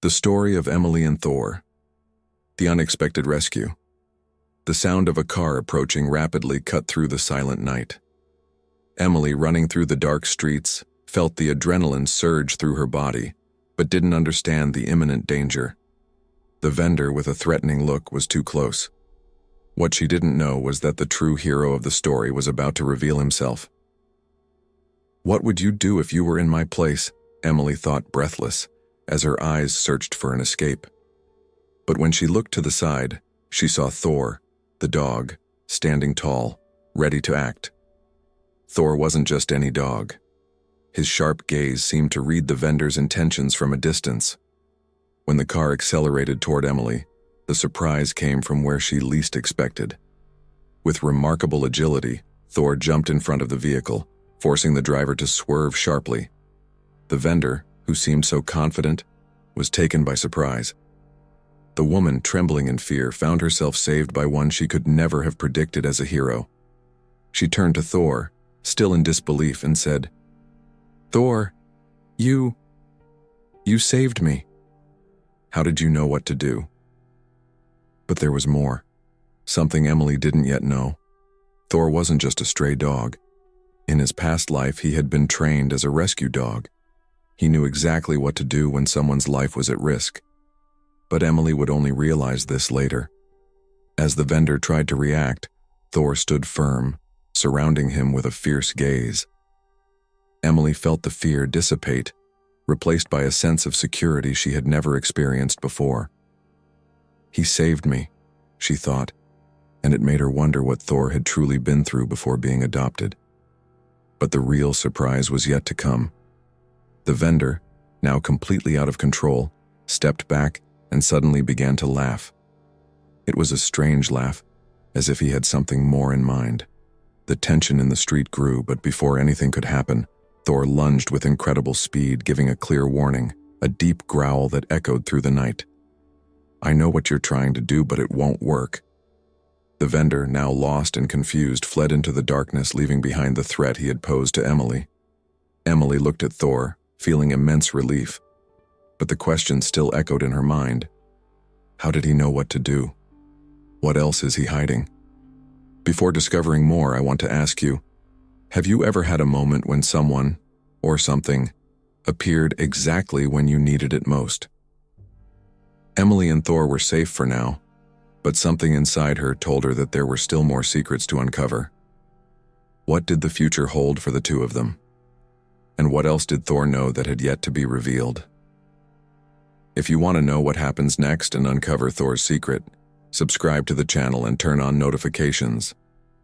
The story of Emily and Thor. The unexpected rescue. The sound of a car approaching rapidly cut through the silent night. Emily, running through the dark streets, felt the adrenaline surge through her body, but didn't understand the imminent danger. The vendor, with a threatening look, was too close. What she didn't know was that the true hero of the story was about to reveal himself. "What would you do if you were in my place?" Emily thought, breathless, as her eyes searched for an escape. But when she looked to the side, she saw Thor, the dog, standing tall, ready to act. Thor wasn't just any dog. His sharp gaze seemed to read the vendor's intentions from a distance. When the car accelerated toward Emily, the surprise came from where she least expected. With remarkable agility, Thor jumped in front of the vehicle, forcing the driver to swerve sharply. The vendor, who seemed so confident, was taken by surprise. The woman, trembling in fear, found herself saved by one she could never have predicted as a hero. She turned to Thor, still in disbelief, and said, "Thor, you saved me. How did you know what to do?" But there was more. Something Emily didn't yet know. Thor wasn't just a stray dog. In his past life, he had been trained as a rescue dog. He knew exactly what to do when someone's life was at risk. But Emily would only realize this later. As the vendor tried to react, Thor stood firm, surrounding him with a fierce gaze. Emily felt the fear dissipate, replaced by a sense of security she had never experienced before. "He saved me," she thought, and it made her wonder what Thor had truly been through before being adopted. But the real surprise was yet to come. The vendor, now completely out of control, stepped back and suddenly began to laugh. It was a strange laugh, as if he had something more in mind. The tension in the street grew, but before anything could happen, Thor lunged with incredible speed, giving a clear warning, a deep growl that echoed through the night. "I know what you're trying to do, but it won't work." The vendor, now lost and confused, fled into the darkness, leaving behind the threat he had posed to Emily. Emily looked at Thor, feeling immense relief. But the question still echoed in her mind. How did he know what to do? What else is he hiding? Before discovering more, I want to ask you, have you ever had a moment when someone, or something, appeared exactly when you needed it most? Emily and Thor were safe for now, but something inside her told her that there were still more secrets to uncover. What did the future hold for the two of them? And what else did Thor know that had yet to be revealed? If you want to know what happens next and uncover Thor's secret, subscribe to the channel and turn on notifications.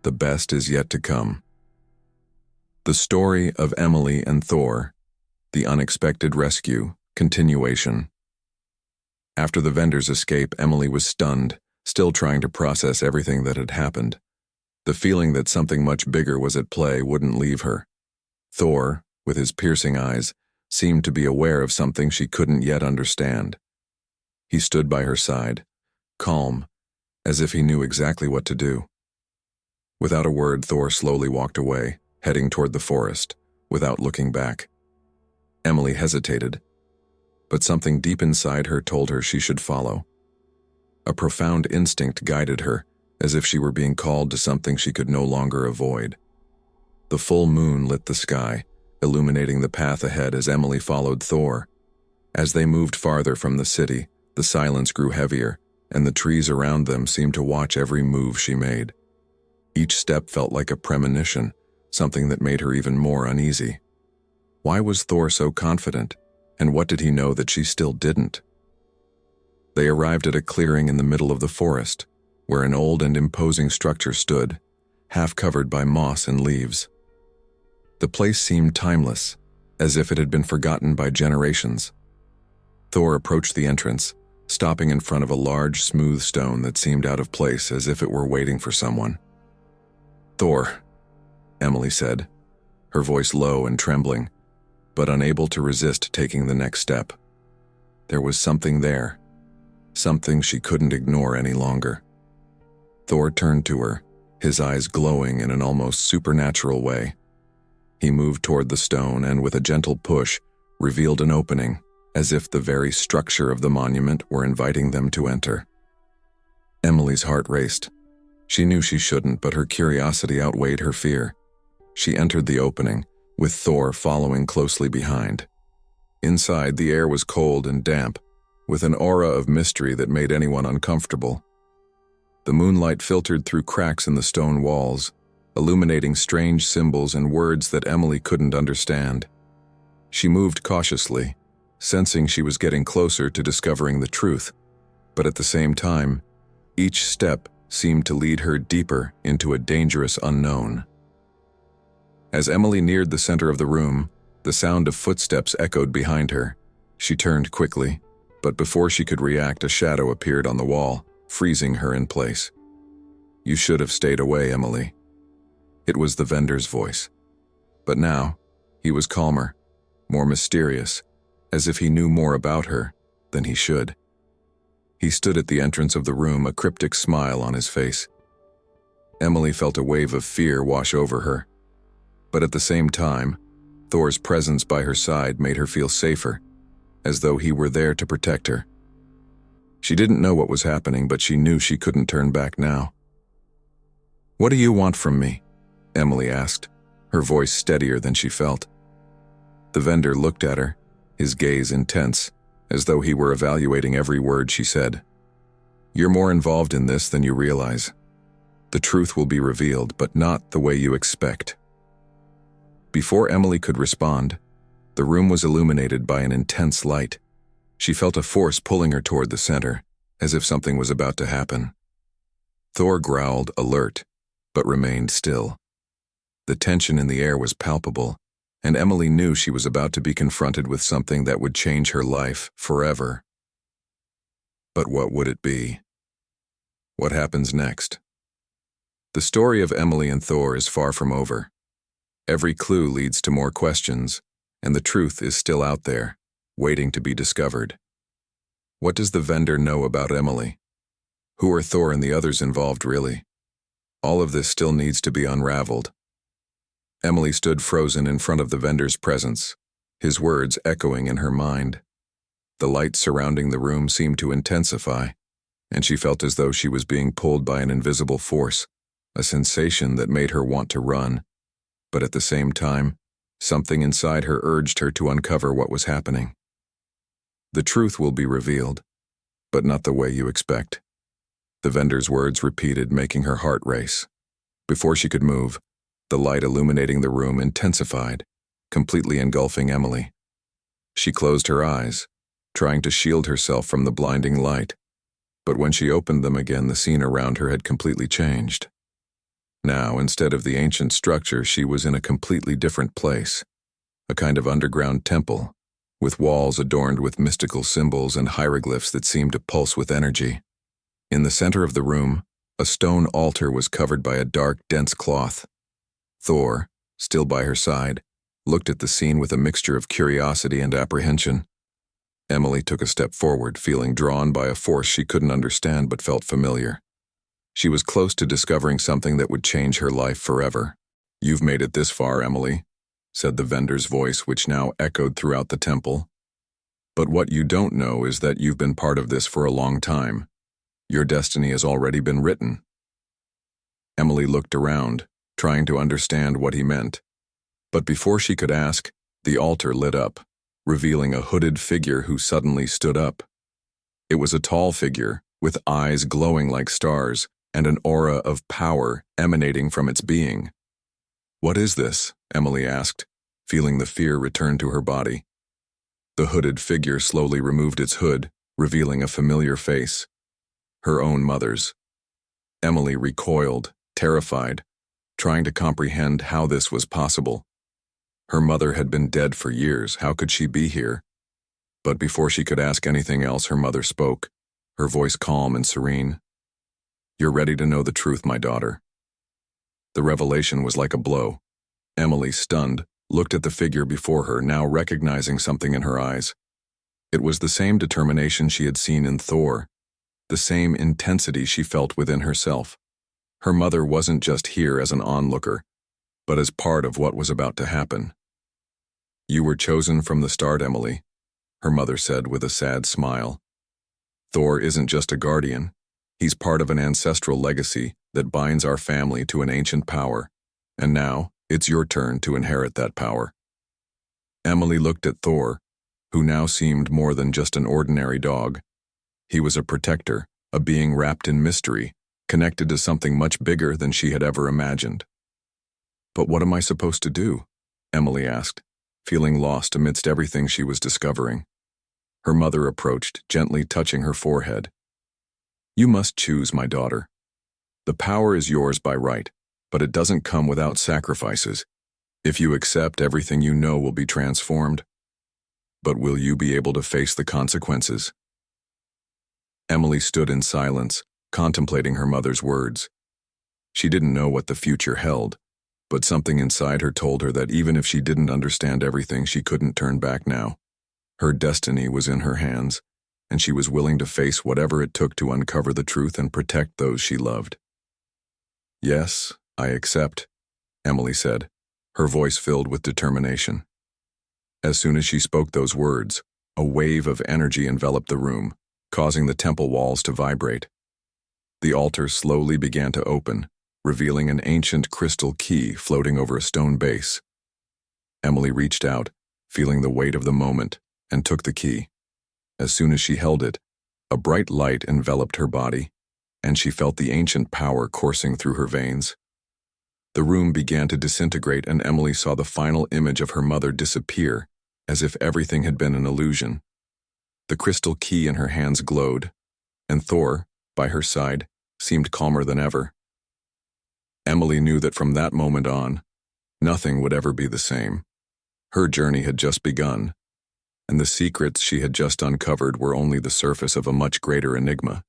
The best is yet to come. The Story of Emily and Thor, The Unexpected Rescue, continuation. After the vendor's escape, Emily was stunned, still trying to process everything that had happened. The feeling that something much bigger was at play wouldn't leave her. Thor, with his piercing eyes, seemed to be aware of something she couldn't yet understand. He stood by her side, calm, as if he knew exactly what to do. Without a word, Thor slowly walked away, heading toward the forest, without looking back. Emily hesitated, but something deep inside her told her she should follow. A profound instinct guided her, as if she were being called to something she could no longer avoid. The full moon lit the sky, illuminating the path ahead as Emily followed Thor. As they moved farther from the city, the silence grew heavier, and the trees around them seemed to watch every move she made. Each step felt like a premonition, something that made her even more uneasy. Why was Thor so confident, and what did he know that she still didn't? They arrived at a clearing in the middle of the forest, where an old and imposing structure stood, half covered by moss and leaves. The place seemed timeless, as if it had been forgotten by generations. Thor approached the entrance, stopping in front of a large, smooth stone that seemed out of place, as if it were waiting for someone. "Thor," Emily said, her voice low and trembling, but unable to resist taking the next step. There was something there, something she couldn't ignore any longer. Thor turned to her, his eyes glowing in an almost supernatural way. He moved toward the stone and, with a gentle push, revealed an opening, as if the very structure of the monument were inviting them to enter. Emily's heart raced. She knew she shouldn't, but her curiosity outweighed her fear. She entered the opening, with Thor following closely behind. Inside, the air was cold and damp, with an aura of mystery that made anyone uncomfortable. The moonlight filtered through cracks in the stone walls, illuminating strange symbols and words that Emily couldn't understand. She moved cautiously, sensing she was getting closer to discovering the truth, but at the same time, each step seemed to lead her deeper into a dangerous unknown. As Emily neared the center of the room, the sound of footsteps echoed behind her. She turned quickly, but before she could react, a shadow appeared on the wall, freezing her in place. "You should have stayed away, Emily." It was the vendor's voice. But now, he was calmer, more mysterious, as if he knew more about her than he should. He stood at the entrance of the room, a cryptic smile on his face. Emily felt a wave of fear wash over her. But at the same time, Thor's presence by her side made her feel safer, as though he were there to protect her. She didn't know what was happening, but she knew she couldn't turn back now. "What do you want from me?" Emily asked, her voice steadier than she felt. The vendor looked at her, his gaze intense, as though he were evaluating every word she said. "You're more involved in this than you realize. The truth will be revealed, but not the way you expect." Before Emily could respond, the room was illuminated by an intense light. She felt a force pulling her toward the center, as if something was about to happen. Thor growled, alert, but remained still. The tension in the air was palpable, and Emily knew she was about to be confronted with something that would change her life forever. But what would it be? What happens next? The story of Emily and Thor is far from over. Every clue leads to more questions, and the truth is still out there, waiting to be discovered. What does the vendor know about Emily? Who are Thor and the others involved really? All of this still needs to be unraveled. Emily stood frozen in front of the vendor's presence, his words echoing in her mind. The light surrounding the room seemed to intensify, and she felt as though she was being pulled by an invisible force, a sensation that made her want to run. But at the same time, something inside her urged her to uncover what was happening. "The truth will be revealed, but not the way you expect." The vendor's words repeated, making her heart race. Before she could move, the light illuminating the room intensified, completely engulfing Emily. She closed her eyes, trying to shield herself from the blinding light, but when she opened them again, the scene around her had completely changed. Now, instead of the ancient structure, she was in a completely different place, a kind of underground temple, with walls adorned with mystical symbols and hieroglyphs that seemed to pulse with energy. In the center of the room, a stone altar was covered by a dark, dense cloth. Thor, still by her side, looked at the scene with a mixture of curiosity and apprehension. Emily took a step forward, feeling drawn by a force she couldn't understand but felt familiar. She was close to discovering something that would change her life forever. "You've made it this far, Emily," said the vendor's voice, which now echoed throughout the temple. "But what you don't know is that you've been part of this for a long time. Your destiny has already been written." Emily looked around, trying to understand what he meant. But before she could ask, the altar lit up, revealing a hooded figure who suddenly stood up. It was a tall figure, with eyes glowing like stars, and an aura of power emanating from its being. "What is this?" Emily asked, feeling the fear return to her body. The hooded figure slowly removed its hood, revealing a familiar face. Her own mother's. Emily recoiled, terrified, trying to comprehend how this was possible. Her mother had been dead for years. How could she be here? But before she could ask anything else, her mother spoke, her voice calm and serene. "You're ready to know the truth, my daughter." The revelation was like a blow. Emily, stunned, looked at the figure before her, now recognizing something in her eyes. It was the same determination she had seen in Thor, the same intensity she felt within herself. Her mother wasn't just here as an onlooker, but as part of what was about to happen. "You were chosen from the start, Emily." her mother said with a sad smile. Thor isn't just a guardian. He's part of an ancestral legacy that binds our family to an ancient power, and now it's your turn to inherit that power. Emily looked at Thor, who now seemed more than just an ordinary dog. He was a protector, a being wrapped in mystery, connected to something much bigger than she had ever imagined. "But what am I supposed to do?" Emily asked, feeling lost amidst everything she was discovering. Her mother approached, gently touching her forehead. "You must choose, my daughter. The power is yours by right, but it doesn't come without sacrifices. If you accept, everything you know will be transformed. But will you be able to face the consequences?" Emily stood in silence, contemplating her mother's words. She didn't know what the future held, but something inside her told her that even if she didn't understand everything, she couldn't turn back now. Her destiny was in her hands, and she was willing to face whatever it took to uncover the truth and protect those she loved. "Yes, I accept," Emily said, her voice filled with determination. As soon as she spoke those words, a wave of energy enveloped the room, causing the temple walls to vibrate. The altar slowly began to open, revealing an ancient crystal key floating over a stone base. Emily reached out, feeling the weight of the moment, and took the key. As soon as she held it, a bright light enveloped her body, and she felt the ancient power coursing through her veins. The room began to disintegrate, and Emily saw the final image of her mother disappear, as if everything had been an illusion. The crystal key in her hands glowed, and Thor, by her side, seemed calmer than ever. Emily knew that from that moment on, nothing would ever be the same. Her journey had just begun, and the secrets she had just uncovered were only the surface of a much greater enigma.